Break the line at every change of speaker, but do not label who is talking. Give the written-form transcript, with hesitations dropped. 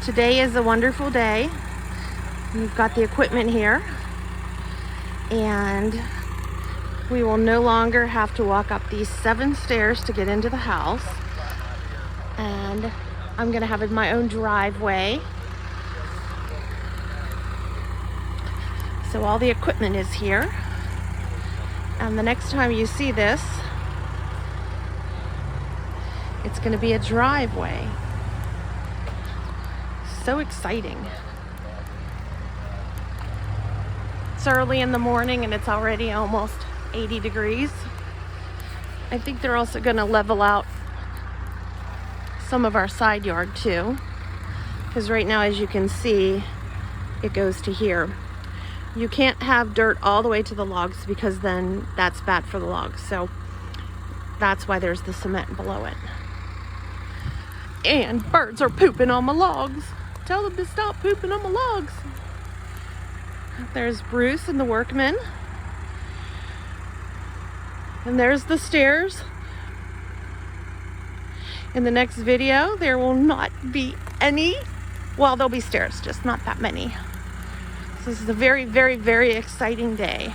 Today is a wonderful day. We've got the equipment here, and we will no longer have to walk up these 7 stairs to get into the house. And I'm gonna have my own driveway. So all the equipment is here. And the next time you see this, it's gonna be a driveway. So exciting. It's early in the morning and it's already almost 80 degrees. I think they're also gonna level out some of our side yard too, because right now, as you can see, it goes to here. You can't have dirt all the way to the logs because then that's bad for the logs. So that's why there's the cement below it. And birds are pooping on my logs. Tell them to stop pooping on my logs. There's Bruce and the workmen. And there's the stairs. In the next video, there will not be any, well, there'll be stairs, just not that many. So this is a very, very, very exciting day.